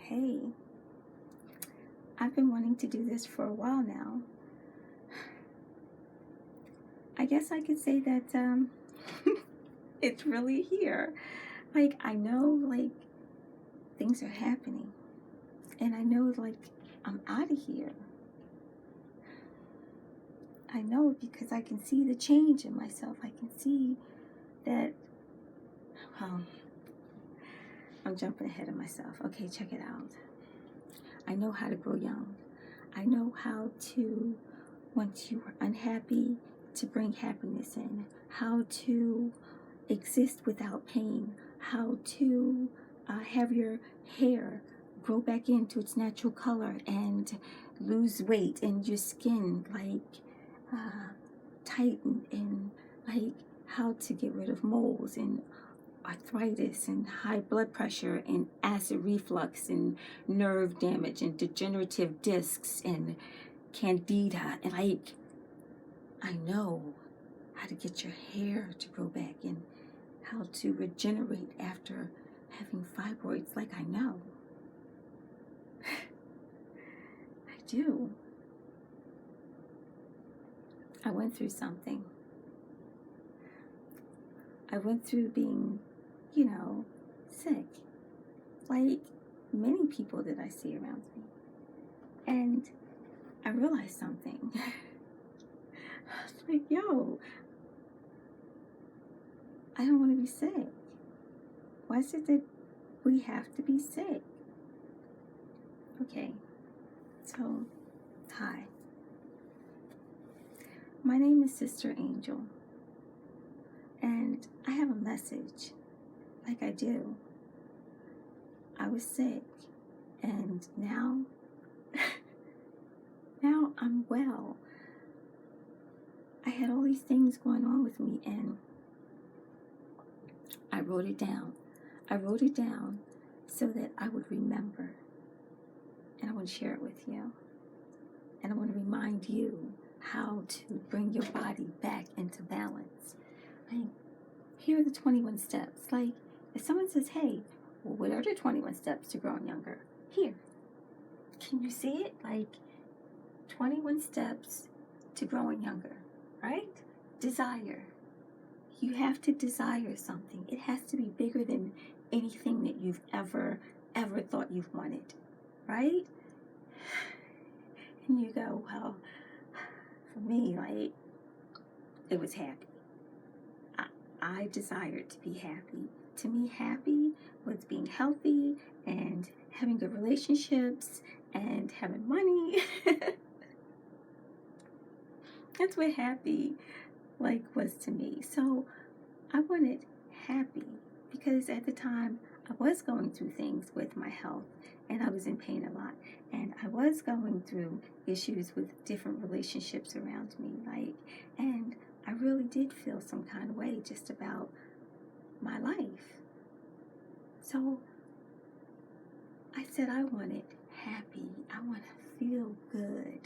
Hey, I've been wanting to do this for a while now. I guess I could say that it's really here. Like, I know, things are happening. And I know, I'm out of here. I know because I can see the change in myself. I can see that, um, I'm jumping ahead of myself. Okay, check it out. I know how to grow young. I know how to, once you are unhappy, to bring happiness in, how to exist without pain, how to have your hair grow back into its natural color and lose weight and your skin tighten, and how to get rid of moles and arthritis and high blood pressure and acid reflux and nerve damage and degenerative discs and candida, and I know how to get your hair to grow back and how to regenerate after having fibroids. I know. I do. I went through something. I went through being, sick, like many people that I see around me. And I realized something. I was like, yo, I don't want to be sick. Why is it that we have to be sick? Okay, so, hi. My name is Sister Angel, and I have a message, like I do. I was sick, and now, now I'm well. I had all these things going on with me, and I wrote it down. I wrote it down so that I would remember, and I want to share it with you. And I want to remind you how to bring your body back into balance. Here are the 21 steps. If someone says, hey, well, what are the 21 steps to growing younger? Here. Can you see it? 21 steps to growing younger, right? Desire. You have to desire something. It has to be bigger than anything that you've ever thought you've wanted, right? And you go, well, for me, it was happy. I desired to be happy. To me, happy was being healthy and having good relationships and having money. That's what happy was to me. So I wanted happy because at the time I was going through things with my health and I was in pain a lot, and I was going through issues with different relationships around me, and I really did feel some kind of way just about my life. So I said I wanted happy. I want to feel good.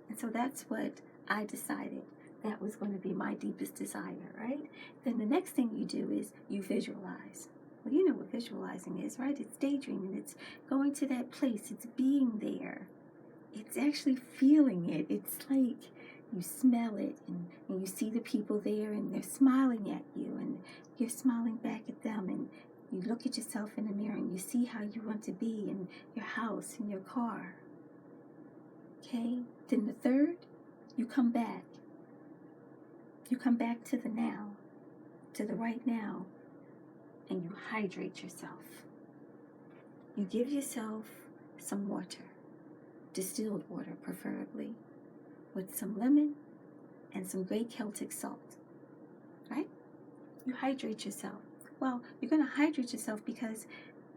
And so that's what I decided that was going to be my deepest desire, right? Then the next thing you do is you visualize. Well, you know what visualizing is, right? It's daydreaming. It's going to that place. It's being there. It's actually feeling it. It's like you smell it and you see the people there and they're smiling at you and you're smiling back at them, and you look at yourself in the mirror and you see how you want to be in your house, in your car. Okay? Then the third, you come back. You come back to the now, to the right now, and you hydrate yourself. You give yourself some water, distilled water preferably, with some lemon and some great Celtic salt, right? You hydrate yourself. Well, you're going to hydrate yourself because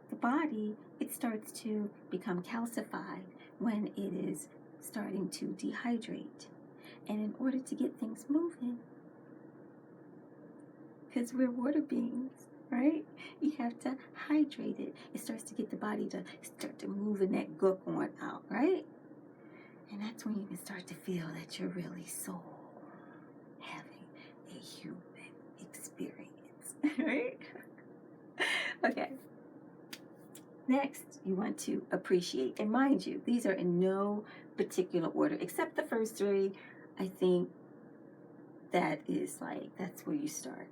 the body, it starts to become calcified when it is starting to dehydrate. And in order to get things moving, because we're water beings, right? You have to hydrate it. It starts to get the body to start to move in that gook on out, right? And that's when you can start to feel that you're really soul having a human experience, right? Okay. Next, you want to appreciate. And mind you, these are in no particular order, except the first three. I think that's where you start.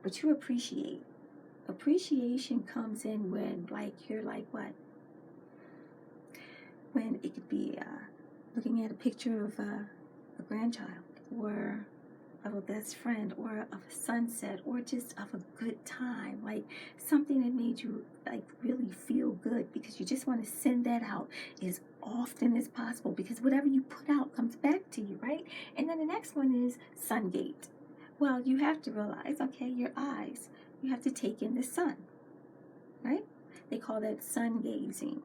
But you appreciate. Appreciation comes in when, you're like, what? When it could be looking at a picture of a grandchild, or of a best friend, or of a sunset, or just of a good time, like something that made you really feel good, because you just want to send that out as often as possible, because whatever you put out comes back to you, right? And then the next one is Sungate. Well, you have to realize, okay, your eyes, you have to take in the sun, right? They call that sun gazing.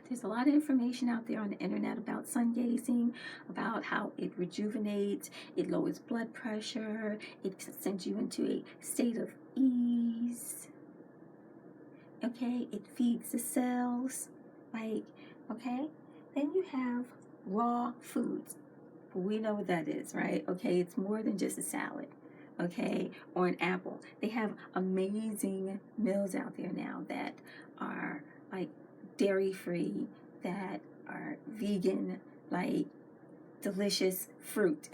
There's a lot of information out there on the internet about sun gazing, about how it rejuvenates, it lowers blood pressure, it sends you into a state of ease. Okay, it feeds the cells, okay? Then you have raw foods. We know what that is, right? Okay, it's more than just a salad, okay, or an apple. They have amazing meals out there now that are dairy-free, that are vegan, delicious fruit.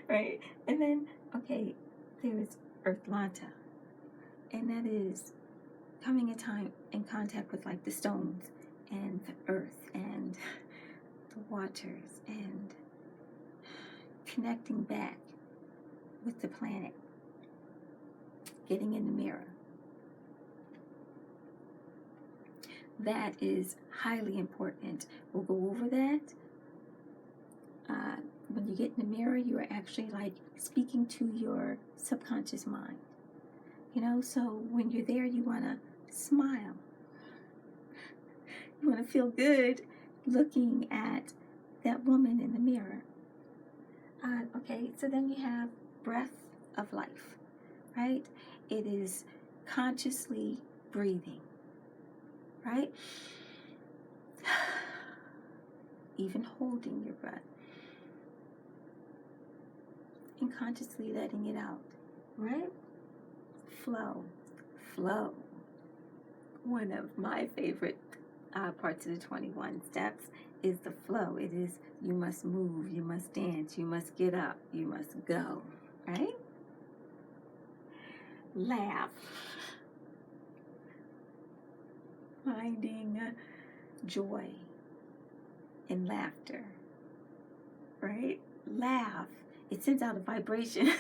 Right? And then, okay, there's Earthlanta, and that is coming in contact with the stones and the earth and the waters, and connecting back with the planet, getting in the mirror. That is highly important. We'll go over that. When you get in the mirror, you are actually speaking to your subconscious mind. So when you're there, you want to smile. You want to feel good looking at that woman in the mirror. Okay, so then you have breath of life, right? It is consciously breathing, right? Even holding your breath and consciously letting it out, right? Flow. One of my favorite parts of the 21 steps is the flow. It is, you must move, you must dance, you must get up, you must go, right? Laugh. Finding joy in laughter, right? Laugh. It sends out a vibration.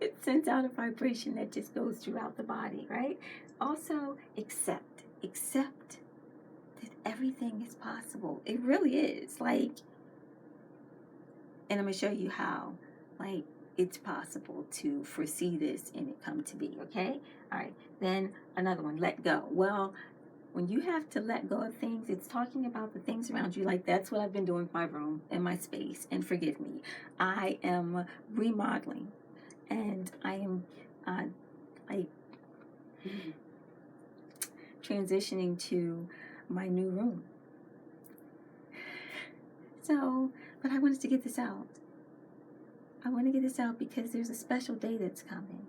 It sends out a vibration that just goes throughout the body, right? Also, accept that everything is possible. It really is. And I'm going to show you how, it's possible to foresee this and it come to be, okay? All right. Then another one, let go. Well, when you have to let go of things, it's talking about the things around you. That's what I've been doing with my room and my space. And forgive me, I am remodeling, and I am transitioning to my new room. So, but I wanted to get this out. I want to get this out because there's a special day that's coming.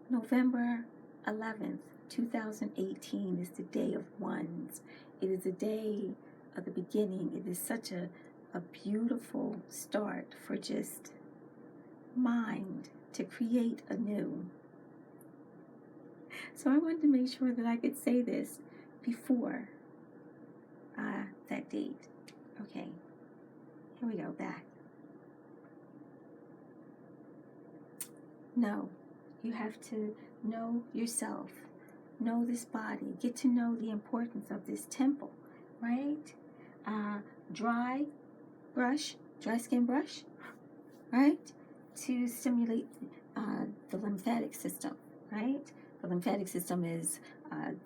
November 11th, 2018 is the day of ones. It is a day of the beginning. It is such a beautiful start for just mind to create anew. So I wanted to make sure that I could say this before that date. Okay, here we go, back. No, you have to know yourself, know this body, get to know the importance of this temple, right? Dry skin brush, right? To stimulate the lymphatic system, right? The lymphatic system is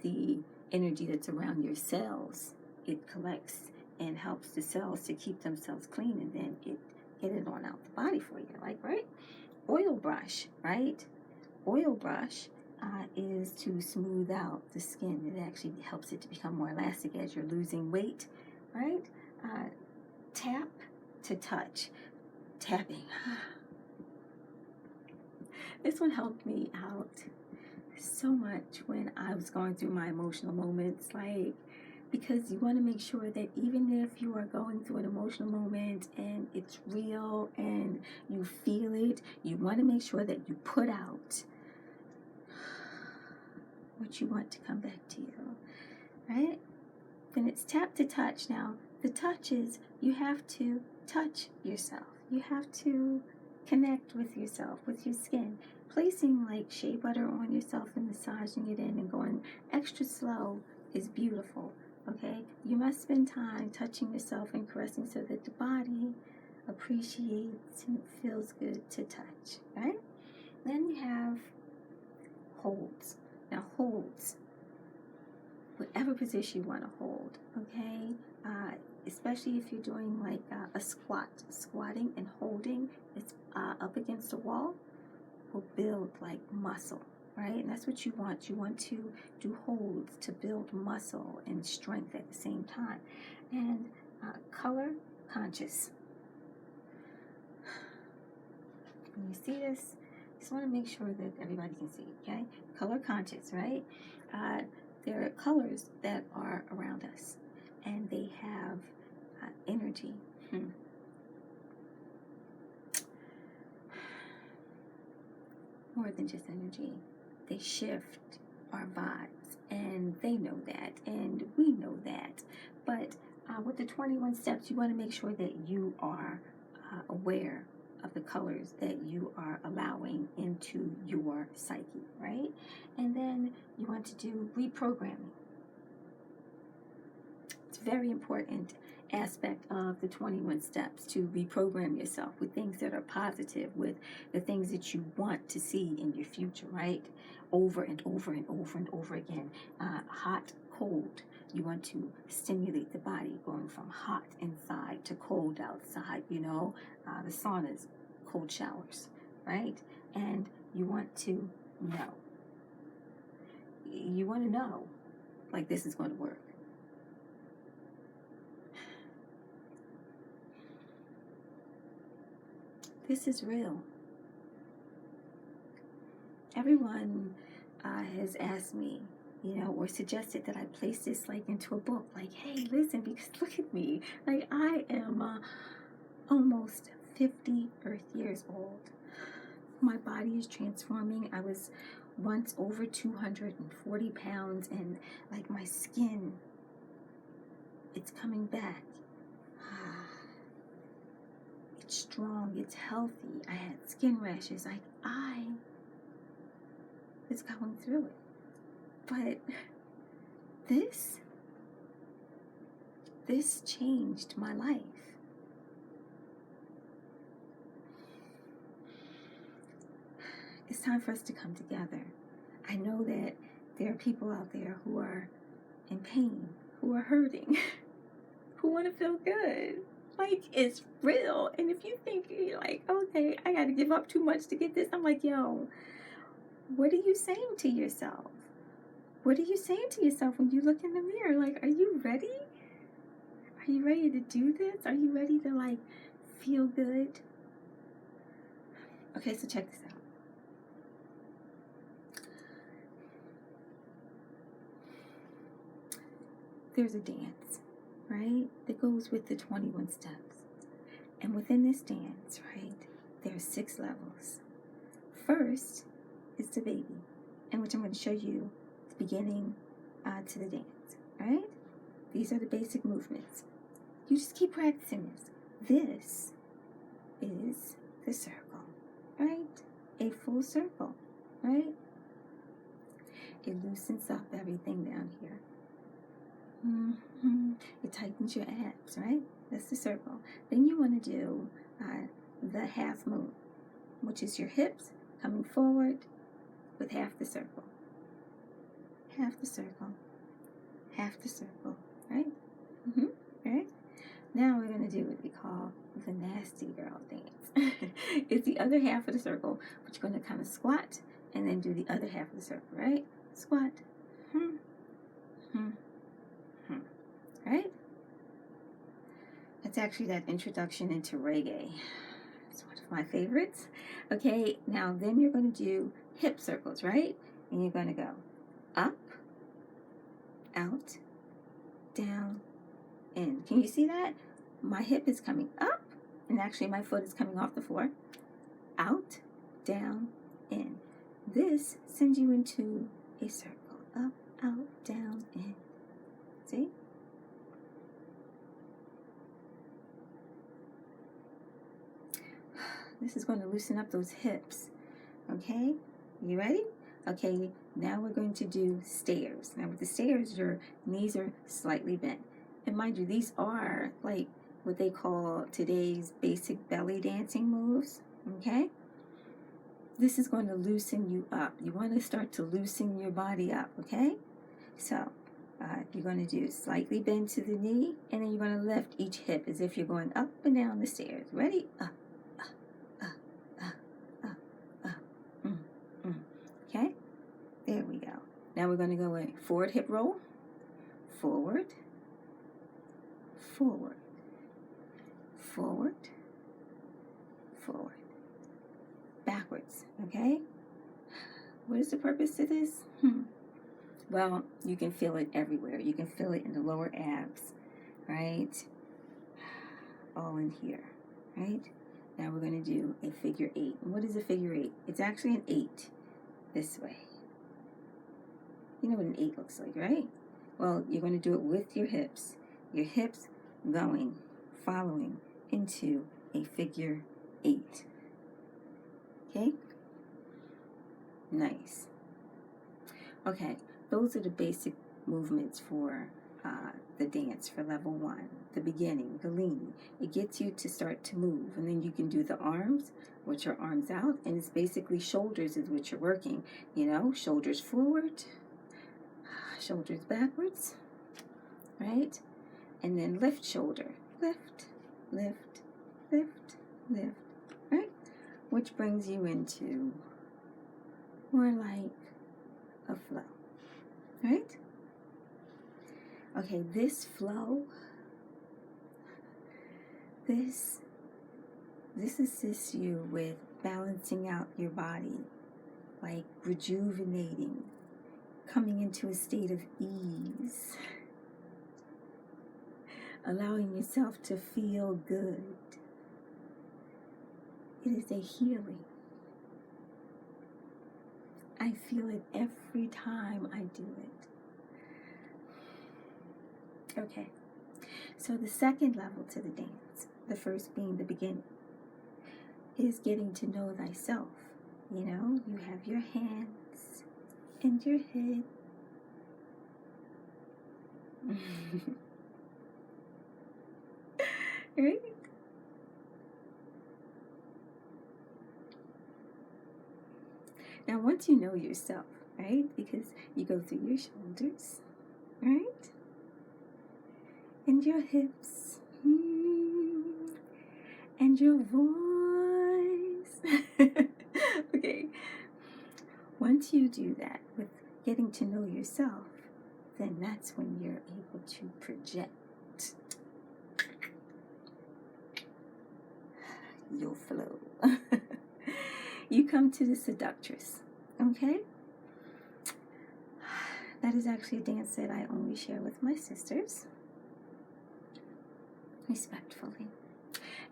the energy that's around your cells. It collects and helps the cells to keep themselves clean, and then get it on out the body for you, right? Oil brush, right? Oil brush is to smooth out the skin. It actually helps it to become more elastic as you're losing weight, right? Tap to touch. Tapping. This one helped me out so much when I was going through my emotional moments, like, because you want to make sure that even if you are going through an emotional moment and it's real and you feel it, you want to make sure that you put out what you want to come back to you, right? Then it's tap to touch. Now, the touch is you have to touch yourself. You have to connect with yourself, with your skin. Placing like shea butter on yourself and massaging it in and going extra slow is beautiful, okay? You must spend time touching yourself and caressing so that the body appreciates and feels good to touch, right? Then you have holds. Now, holds, whatever position you want to hold, okay? Especially if you're doing like a squat. Squatting and holding, it's up against the wall, will build like muscle, right? And that's what you want. You want to do holds to build muscle and strength at the same time. And color conscious. When you see this, just want to make sure that everybody can see, okay? Color conscious, right? There are colors that are around us, and they have energy. More than just energy. They shift our vibes, and they know that, and we know that. But with the 21 steps, you want to make sure that you are aware of the colors that you are allowing into your psyche, right? And then you want to do reprogramming. It's a very important aspect of the 21 steps, to reprogram yourself with things that are positive, with the things that you want to see in your future, right? Over and over and over and over again. Hot, cold. You want to stimulate the body, going from hot inside to cold outside, the saunas, cold showers, right? And you want to know. You want to know, like, this is going to work. This is real. Everyone has asked me, or suggested that I place this like into a book. Like, hey, listen, because look at me. Like, I am almost 50 Earth years old. My body is transforming. I was once over 240 pounds, and like my skin, it's coming back. It's strong, it's healthy. I had skin rashes. Like, I was going through it. But this changed my life. It's time for us to come together. I know that there are people out there who are in pain, who are hurting, who want to feel good. Like, it's real. And if you think you're like, okay, I got to give up too much to get this, I'm like, yo, what are you saying to yourself? What are you saying to yourself when you look in the mirror? Like, are you ready? Are you ready to do this? Are you ready to, like, feel good? Okay, so check this out. There's a dance, right, that goes with the 21 steps. And within this dance, right, there's 6 levels. First is the baby, in which I'm going to show you the beginning to the dance, right? These are the basic movements. You just keep practicing this. This is the circle, right? A full circle, right? It loosens up everything down here. It tightens your abs, right? That's the circle. Then you want to do the half moon, which is your hips coming forward with half the circle. Half the circle. Half the circle, right? Right? Now we're going to do what we call the nasty girl dance. It's the other half of the circle, but you're going to kind of squat and then do the other half of the circle, right? Squat. Right? It's actually that introduction into reggae. It's one of my favorites. Okay, now then you're going to do hip circles, right? And you're going to go up, out, down, in. Can you see that? My hip is coming up, and actually my foot is coming off the floor. Out, down, in. This sends you into a circle. Up, out, down, in. See? This is going to loosen up those hips. Okay? You ready? Okay, now we're going to do stairs. Now with the stairs, your knees are slightly bent. And mind you, these are like what they call today's basic belly dancing moves. Okay? This is going to loosen you up. You want to start to loosen your body up. Okay? So, you're going to do slightly bend to the knee, and then you're going to lift each hip as if you're going up and down the stairs. Ready? Up, up, up, up, up, up. Okay? There we go. Now we're going to go in forward hip roll, forward, forward, forward, forward, backwards. Okay? What is the purpose of this? Well, you can feel it everywhere. You can feel it in the lower abs, right? All in here, right? Now we're going to do a figure 8. And what is a figure 8? It's actually an 8 this way. You know what an 8 looks like, right? Well, you're going to do it with your hips. Your hips going, following into a figure 8. Okay? Nice. Okay. Those are the basic movements for the dance for level 1. The beginning, the lean. It gets you to start to move. And then you can do the arms, which are arms out. And it's basically shoulders is what you're working. You know, shoulders forward, shoulders backwards, right? And then lift shoulder. Lift, lift, lift, lift, right? Which brings you into more like a flow. Right? Okay, this flow, this assists you with balancing out your body, like rejuvenating, coming into a state of ease, allowing yourself to feel good. It is a healing. I feel it every time I do it. Okay, so the second level to the dance, the first being the beginning, is getting to know thyself. You know, you have your hands and your head. Right? Now, once you know yourself, right, because you go through your shoulders, right, and your hips, and your voice. Okay, once you do that with getting to know yourself, then that's when you're able to project your flow. You come to the seductress, okay? That is actually a dance that I only share with my sisters, respectfully.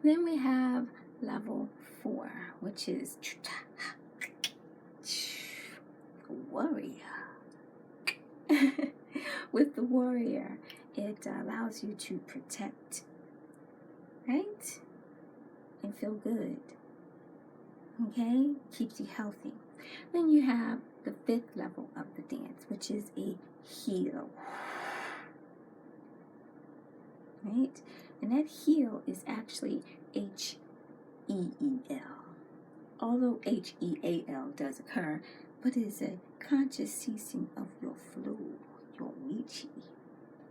Then we have level 4, which is warrior. With the warrior, it allows you to protect, right? And feel good. Okay? Keeps you healthy. Then you have the 5th level of the dance, which is a heel. Right? And that heel is actually H-E-E-L. Although H-E-A-L does occur, but it is a conscious ceasing of your flow, your Nietzsche,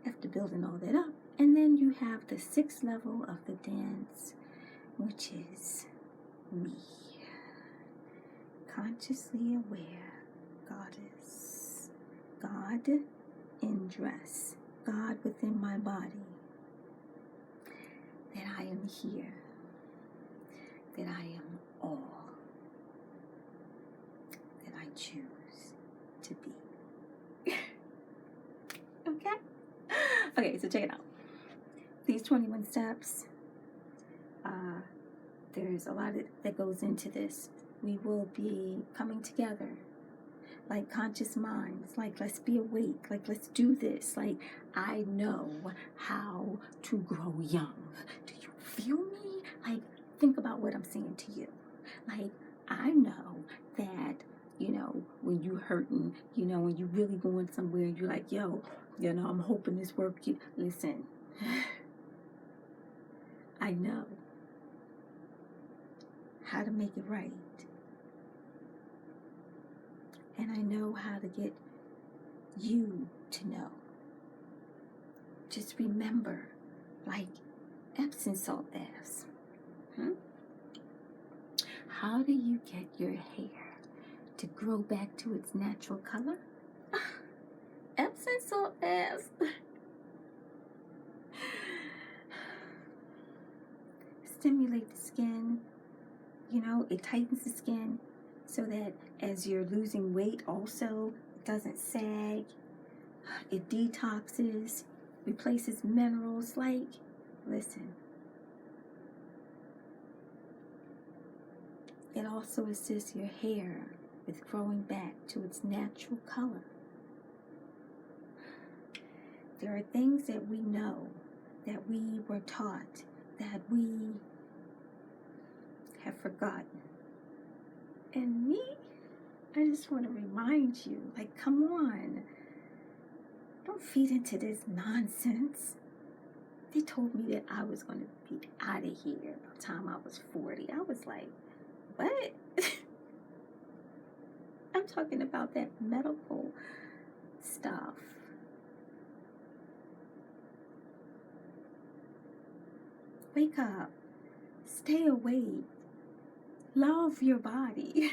after building all that up. And then you have the 6th level of the dance, which is me. Consciously aware goddess. God in dress. God within my body. That I am here. That I am all that I choose to be. Okay? Okay, so check it out. These 21 steps, there's a lot that goes into this. We will be coming together like conscious minds, like let's be awake, like let's do this, like I know how to grow young. Do you feel me? Like think about what I'm saying to you. Like I know that, when you hurting, when you really going somewhere and you're like, yo, I'm hoping this works. Listen, I know how to make it right. And I know how to get you to know. Just remember, like Epsom salt baths. How do you get your hair to grow back to its natural color? Epsom salt baths. Stimulate the skin. It tightens the skin so that as you're losing weight also, it doesn't sag. It detoxes, replaces minerals. Like, listen. It also assists your hair with growing back to its natural color. There are things that we know, that we were taught, that we have forgotten. And me, I just want to remind you, like, come on. Don't feed into this nonsense. They told me that I was going to be out of here by the time I was 40. I was like, what? I'm talking about that medical stuff. Wake up. Stay awake. Love your body.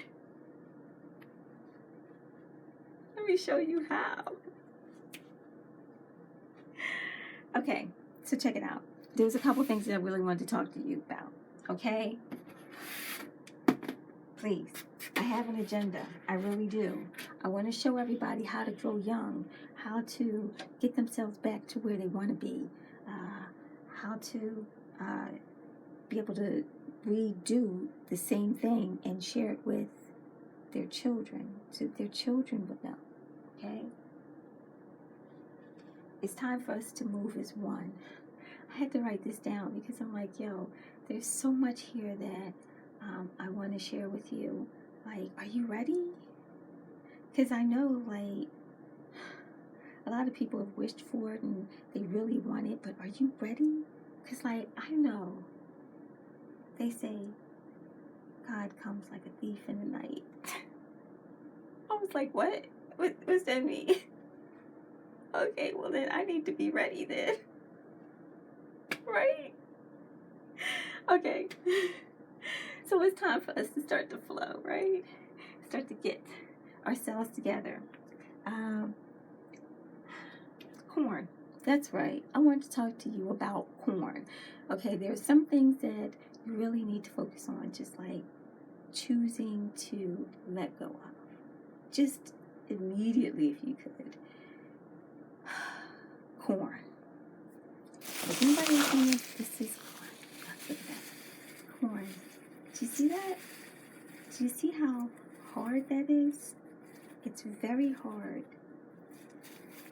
Let me show you how. Okay, so check it out. There's a couple things that I really wanted to talk to you about, okay? Please, I have an agenda. I really do. I want to show everybody how to grow young, how to get themselves back to where they want to be, how to be able to redo the same thing and share it with their children, so their children would know, okay? It's time for us to move as one. I had to write this down because I'm like, yo, there's so much here that I want to share with you. Like, are you ready? Because I know, like, a lot of people have wished for it and they really want it, but are you ready? Because, like, I know they say God comes like a thief in the night. I was like, what? What's that mean? Okay, well then I need to be ready then. Right? Okay. So it's time for us to start to flow, right? Start to get ourselves together. Corn. That's right. I want to talk to you about corn. Okay, there's some things that you really need to focus on, just like choosing to let go of. Just immediately, if you could. Corn. Does anybody else know this is corn? Look at that. Corn. Do you see that? Do you see how hard that is? It's very hard.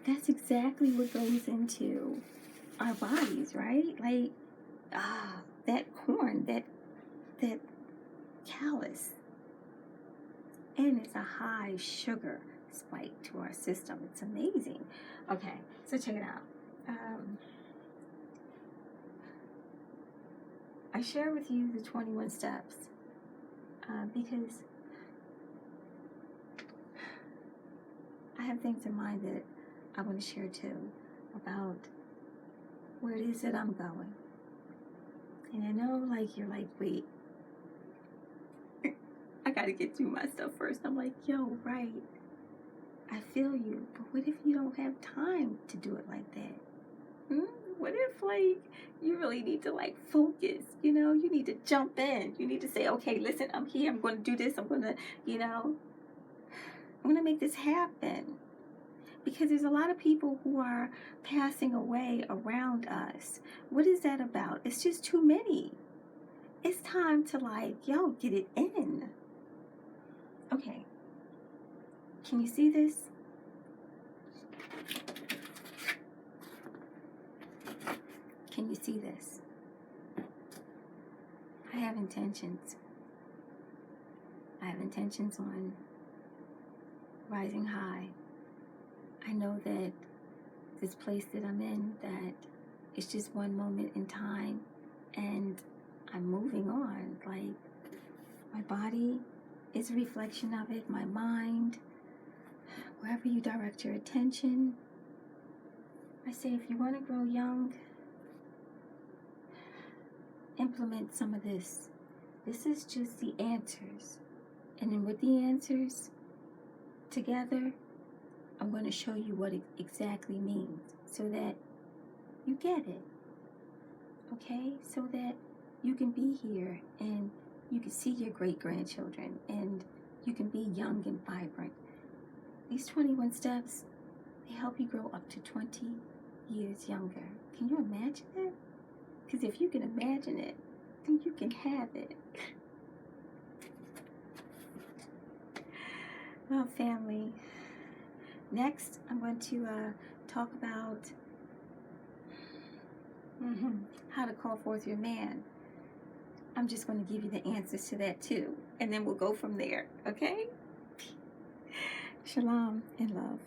That's exactly what goes into our bodies, right? Like, that corn, that callus. And it's a high sugar spike to our system. It's amazing. Okay, so check it out. I share with you the 21 steps because I have things in mind that I want to share too about where it is that I'm going. And I know, like, you're like, wait, I got to get through my stuff first. I'm like, yo, right. I feel you, but what if you don't have time to do it like that? what if, like, you really need to, like, focus, you know? You need to jump in. You need to say, okay, listen, I'm here. I'm going to do this. I'm going to, you know, I'm going to make this happen. Because there's a lot of people who are passing away around us. What is that about? It's just too many. It's time to, like, yo, get it in. Okay. Can you see this? Can you see this? I have intentions. I have intentions on rising high. I know that this place that I'm in, that it's just one moment in time, and I'm moving on. Like, my body is a reflection of it, my mind. Wherever you direct your attention, I say, if you want to grow young, implement some of this. This is just the answers. And then with the answers together, I'm going to show you what it exactly means so that you get it. Okay? So that you can be here and you can see your great-grandchildren and you can be young and vibrant. These 21 steps, they help you grow up to 20 years younger. Can you imagine that? Because if you can imagine it, then you can have it. Well, family, next I'm going to talk about how to call forth your man. I'm just going to give you the answers to that too, and then we'll go from there, okay? Shalom and love.